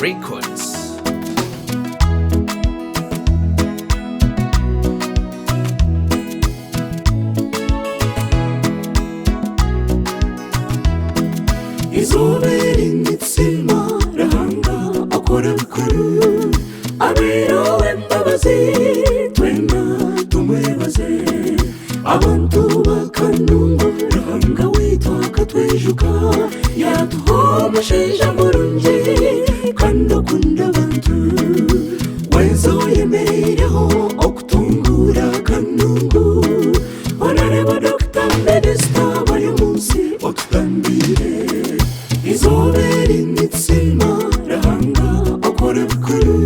Records. Izobera imitsima rahanga akora bikuru aberewe mbabazi twena tumwebaze abantu bakanungu rahanga witwa katwejuka yatuhomasheje amurungi kandi akunda abantu wezo yemereyeho okutungura kanungu Honorable Dr. Minister Baryomunsi otutambire izobera imitsima rahanga akora bikuru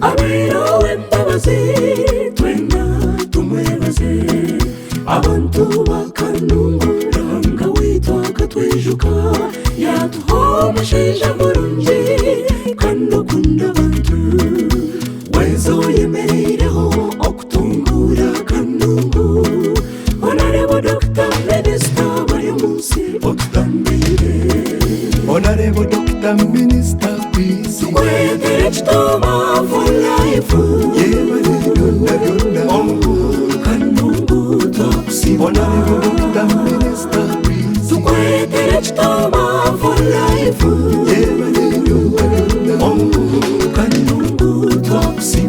aberewe mbabazi twena tumwebaze abantu bakanungu rahanga witwa katwejuka yatuhomasheje amurungi kandi akunda abantu wezo yemereyeho okutungura kanungu Honorable Dr. Minister Baryomunsi otutambire Honorable Dr. Minister Peace Kwete chitoma for life Yewa kanungu toksi Honorable Dr. Minister Peace Kwete chitoma for life Yewa kanungu toksi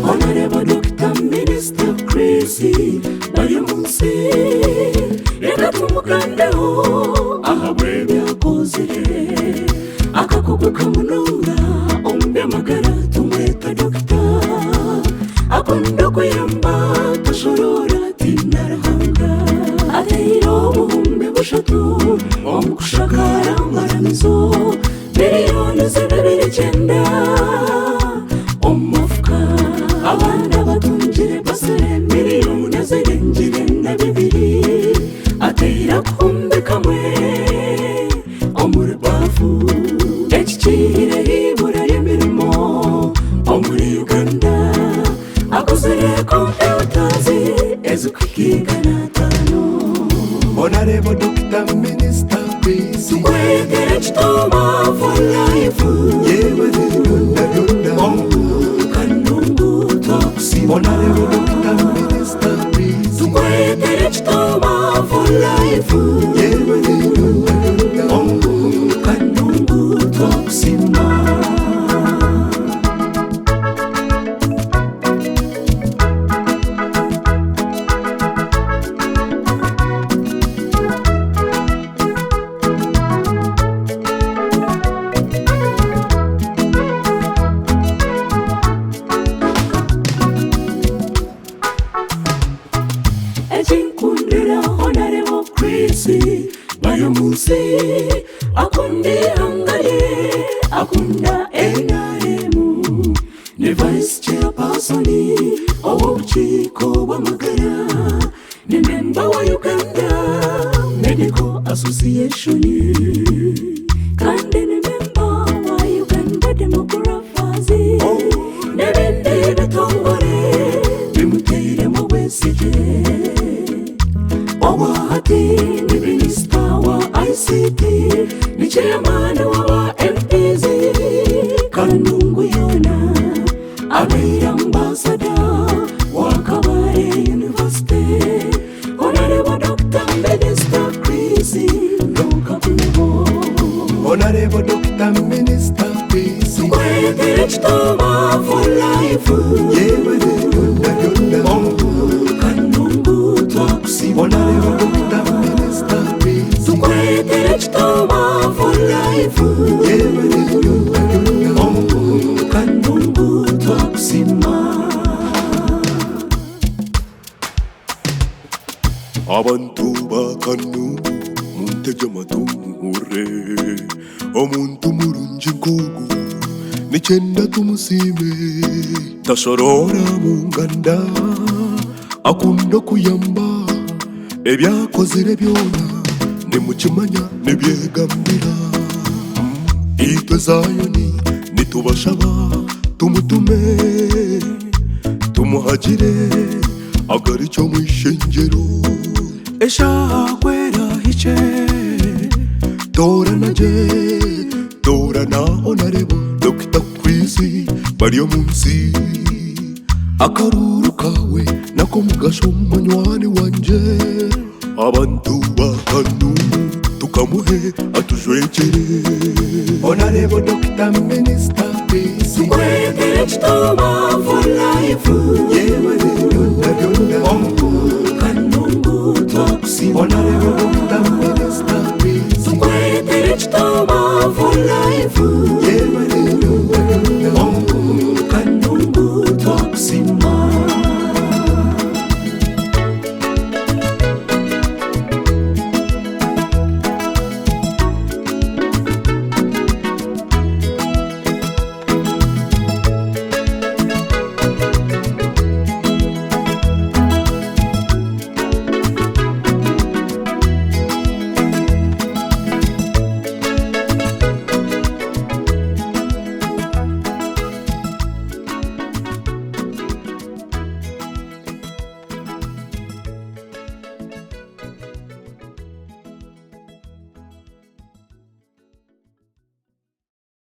Honorable Dr. Minister Crazy Baryomunsi reka tumukandeho ahabwe byakozere akakuguka mununga ombe magara tumweta Dr. akunda kuyamba tashorora tinarahanga ateiro muhumbi bushatu omukushakara maramizo miliyoni zibibiri cyenda abana batungire basere miliyoni zirengire na bibiri atera kumbe kamwe omuribafu ekikire ibura ry'imirimo omuri Uganda akozere kompiyutazi ezikwigana tano Honorable Dr. Minister Peace kwegere kitoma for life yewe Honorable Dr. Minister Peace Kwete chitoma for life Yewe kanungu toksima Ejinkundira Honorable Crazy Baryomunsi akundi hangaye akunda enaremu ne vice chairperson obuchiko bw'amagara ne member wa Uganda Medical Association kandi ne member wa Uganda Demographers ne bende betongore bimutere mu besije Wahati ni minister wa ICT ni chairman wa MPs kanungu yona abira ambassador wa Kabare University Honorable Dr. Minister Crazy Honorable Dr. Minister Peace Kwete chitoma for life yewe Honorable Dr. Minister Peace Kwete chitoma for life yewe kanungu toksima Abantu bakanungu munteje matumure omuntu murungi nkugu nicyenda tumusime tashorora munganda akunda kuyamba ebyakozere byona nimukimanya nibyegambira itwe Zayoni nitubashaba tumutume tumuhagire agaricho mw'ishengero eshakwera hice tora naje tora na honorable Dr. Kwisi Baryomunsi akaruru kawe nako mugasho munywani wanje abantu bakanu tukamuhe atujwekere honorable Dr. Minister Kwisi Kwekere chitoma for life yewe ryonda kanungu toksi honorable Dr. Minister Kwisi Kwekere chitoma